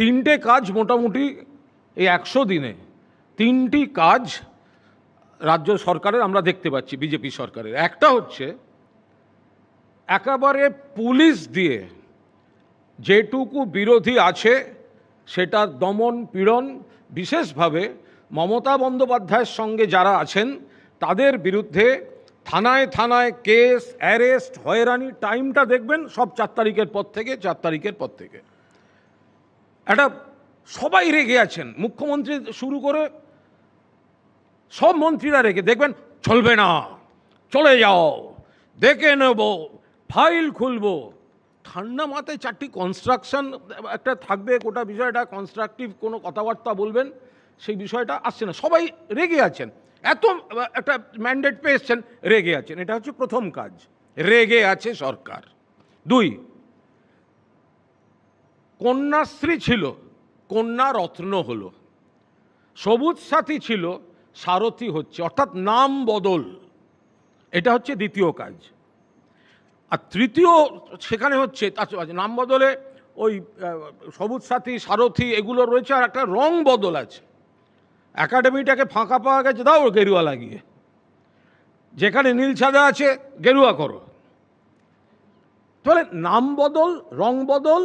তিনটে কাজ মোটামুটি এই 100 দিনে তিনটি কাজ রাজ্য সরকারের আমরা দেখতে পাচ্ছি, বিজেপি সরকারের। একটা হচ্ছে একেবারে পুলিশ দিয়ে যেটুকু বিরোধী আছে সেটা দমন পীড়ন, বিশেষভাবে মমতা বন্দ্যোপাধ্যায়ের সঙ্গে যারা আছেন তাদের বিরুদ্ধে থানায় থানায় কেস, অ্যারেস্ট, হয়রানি। টাইমটা দেখবেন সব 4 তারিখের পর থেকে, 4 তারিখের পর থেকে একটা সবাই রেগে আছেন, মুখ্যমন্ত্রী শুরু করে সব মন্ত্রীরা রেগে। দেখবেন চলবে না, চলে যাও, দেখে নেব, ফাইল খুলবো। ঠান্ডা মাথায় 4টি কনস্ট্রাকশন একটা থাকবে, গোটা বিষয়টা কনস্ট্রাকটিভ কোনো কথাবার্তা বলবেন, সেই বিষয়টা আসছে না, সবাই রেগে আছেন। এত একটা ম্যান্ডেট পেয়েছেন, রেগে আছেন। এটা হচ্ছে প্রথম কাজ, রেগে আছে সরকার। 2, কন্যাশ্রী ছিল, কন্যা রত্ন হলো। সবুজ সাথী ছিল, সারথী হচ্ছে, অর্থাৎ নাম বদল। এটা হচ্ছে দ্বিতীয় কাজ। আর তৃতীয় সেখানে হচ্ছে নাম বদলে ওই সবুজ সাথী, সারথী এগুলো রয়েছে, আর একটা রং বদল আছে। একাডেমিটাকে ফাঁকা পাওয়া গেছে, দাও গেরুয়া লাগিয়ে। যেখানে নীল সাদা আছে গেরুয়া করো। তাহলে নাম বদল, রং বদল,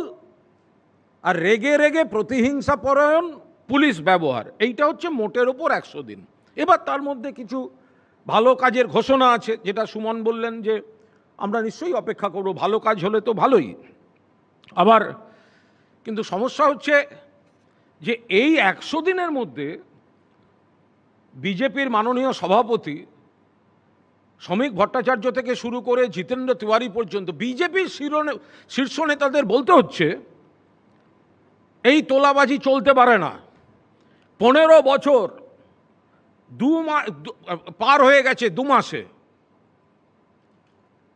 আর রেগে রেগে প্রতিহিংসা পরায়ণ পুলিশ ব্যবহার, এইটা হচ্ছে মোটের ওপর 100 দিন। এবার তার মধ্যে কিছু ভালো কাজের ঘোষণা আছে, যেটা সুমন বললেন যে আমরা নিশ্চয়ই অপেক্ষা করব, ভালো কাজ হলে তো ভালোই। আবার কিন্তু সমস্যা হচ্ছে যে এই 100 দিনের মধ্যে বিজেপির মাননীয় সভাপতি শ্রমিক ভট্টাচার্য থেকে শুরু করে জিতেন্দ্র তিওয়ারি পর্যন্ত বিজেপির শীর্ষ নেতাদের বলতে হচ্ছে এই তোলাবাজি চলতে পারে না। 15 বছর পার হয়ে গেছে 2 মাসে।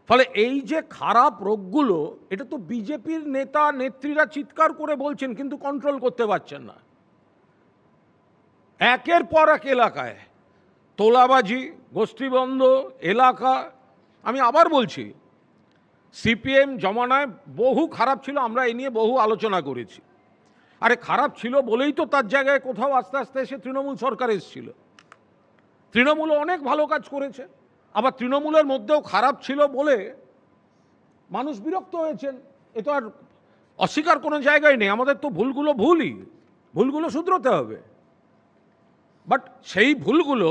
ফলে এই যে খারাপ রোগগুলো, এটা তো বিজেপির নেতা নেত্রীরা চিৎকার করে বলছেন, কিন্তু কন্ট্রোল করতে পারছেন না। একের পর এক এলাকায় তোলাবাজি, গোষ্ঠীবন্ধ এলাকা। আমি আবার বলছি, সিপিএম জমানায় বহু খারাপ ছিল, আমরা এই নিয়ে বহু আলোচনা করেছি। আরে খারাপ ছিল বলেই তো তার জায়গায় কোথাও আস্তে আস্তে এসে তৃণমূল সরকার এসেছিল। তৃণমূলও অনেক ভালো কাজ করেছে, আবার তৃণমূলের মধ্যেও খারাপ ছিল বলে মানুষ বিরক্ত হয়েছেন। এ তো আর অস্বীকার কোনো জায়গায় নেই। আমাদের তো ভুলগুলো ভুলই, ভুলগুলো শুধরোতে হবে। বাট সেই ভুলগুলো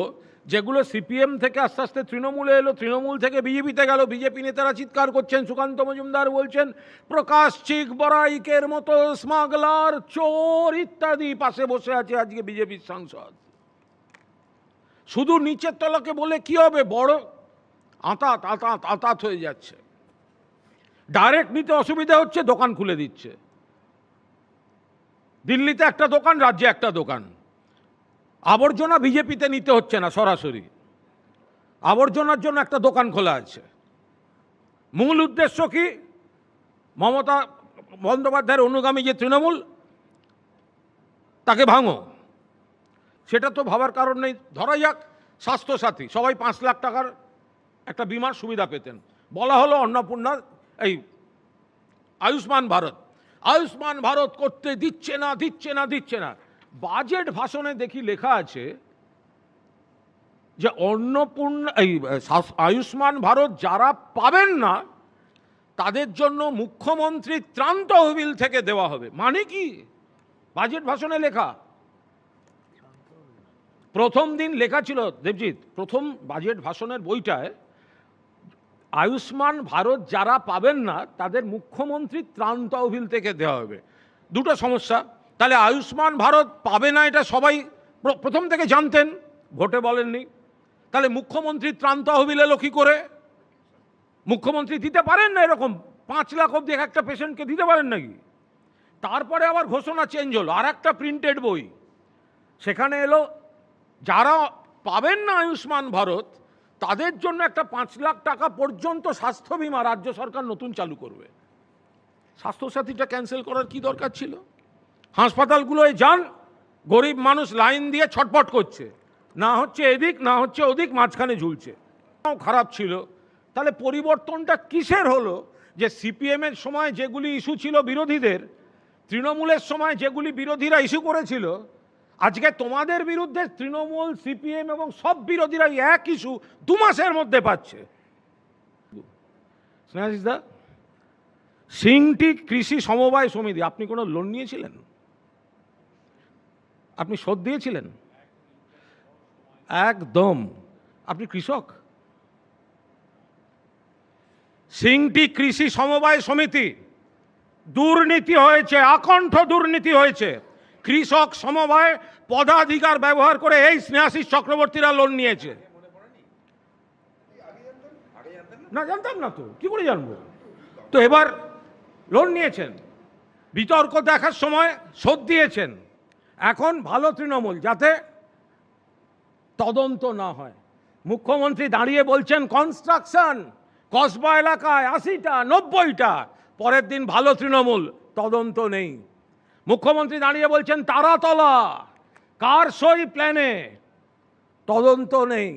যেগুলো সিপিএম থেকে আস্তে আস্তে তৃণমূলে এলো, তৃণমূল থেকে বিজেপিতে গেল, বিজেপি নেতারা চিৎকার করছেন, সুকান্ত মজুমদার বলছেন প্রকাশ চিক বড়াইকের মতো স্মাগলার, চোর ইত্যাদি পাশে বসে আছে আজকে বিজেপির সাংসদ। শুধু নিচের তলাকে বলে কি হবে, বড় আঁতাত আঁতাত আঁতাত হয়ে যাচ্ছে। ডাইরেক্ট নিতে অসুবিধা হচ্ছে, দোকান খুলে দিচ্ছে। দিল্লিতে একটা দোকান, রাজ্যে একটা দোকান। আবর্জনা বিজেপিতে নিতে হচ্ছে না, সরাসরি আবর্জনার জন্য একটা দোকান খোলা আছে। মূল উদ্দেশ্য কি? মমতা বন্দ্যোপাধ্যায়ের অনুগামী যে তৃণমূল, তাকে ভাঙো। সেটা তো ভাবার কারণ নেই। ধরা যাক স্বাস্থ্যসাথী, সবাই 5 লাখ টাকার একটা বিমার সুবিধা পেতেন। বলা হলো অন্নপূর্ণা, এই আয়ুষ্মান ভারত, আয়ুষ্মান ভারত করতে দিচ্ছে না, দিচ্ছে না, দিচ্ছে না। বাজেট ভাষণে দেখি লেখা আছে যে অন্নপূর্ণা, এই আয়ুষ্মান ভারত যারা পাবেন না তাদের জন্য মুখ্যমন্ত্রী ত্রাণ তহবিল থেকে দেওয়া হবে। মানে কি? বাজেট ভাষণে লেখা। প্রথম দিন লেখা ছিল, দেবজিৎ, প্রথম বাজেট ভাষণের বইটায় আয়ুষ্মান ভারত যারা পাবেন না তাদের মুখ্যমন্ত্রী ত্রাণ তহবিল থেকে দেওয়া হবে। দুটো সমস্যা। তাহলে আয়ুষ্মান ভারত পাবে না এটা সবাই প্রথম থেকে জানতেন, ভোটে বলেননি। তাহলে মুখ্যমন্ত্রী ত্রাণ তহবিল এলো কি করে? মুখ্যমন্ত্রী দিতে পারেন না, এরকম 5 লাখ অবধি একটা পেশেন্টকে দিতে পারেন নাকি? তারপরে আবার ঘোষণা চেঞ্জ হলো, আর একটা প্রিন্টেড বই, সেখানে এলো যারা পাবেন না আয়ুষ্মান ভারত তাদের জন্য একটা 5 লাখ টাকা পর্যন্ত স্বাস্থ্য বিমা রাজ্য সরকার নতুন চালু করবে। স্বাস্থ্যসাথীটা ক্যান্সেল করার কি দরকার ছিল? হাসপাতালগুলোয় যান, গরিব মানুষ লাইন দিয়ে ছটপট করছে, না হচ্ছে এদিক না হচ্ছে ওদিক, মাঝখানে ঝুলছে। খারাপ ছিল। তাহলে পরিবর্তনটা কিসের হলো? যে সিপিএমের সময় যেগুলি ইস্যু ছিল বিরোধীদের, তৃণমূলের সময় যেগুলি বিরোধীরা ইস্যু করেছিল, আজকে তোমাদের বিরুদ্ধে তৃণমূল, সিপিএম এবং সব বিরোধীরা এক ইস্যু 2 মাসের মধ্যে পাচ্ছে। স্নেহাশিস দা, সিংটি কৃষি সমবায় সমিতি, আপনি কোনো লোন নিয়েছিলেন? আপনি শোধ দিয়েছিলেন? একদম। আপনি কৃষক? সিংটি কৃষি সমবায় সমিতি দুর্নীতি হয়েছে, আকণ্ঠ দুর্নীতি হয়েছে। কৃষক সমবায় পদাধিকার ব্যবহার করে এই স্নেহাশিস চক্রবর্তীরা লোন নিয়েছে। না, জানতাম না তো, কি করে জানবো? তো এবার লোন নিয়েছেন, বিতর্ক দেখার সময় শোধ দিয়েছেন। এখন ভালো তৃণমূল, যাতে তদন্ত না হয়। মুখ্যমন্ত্রী দাঁড়িয়ে বলছেন কনস্ট্রাকশন, কসবা এলাকায় 80টা 90টা, পরের দিন ভালো তৃণমূল, তদন্ত নেই। মুখ্যমন্ত্রী দাঁড়িয়ে বলছেন তারাতলা, কার সই প্ল্যানে, তদন্ত নেই।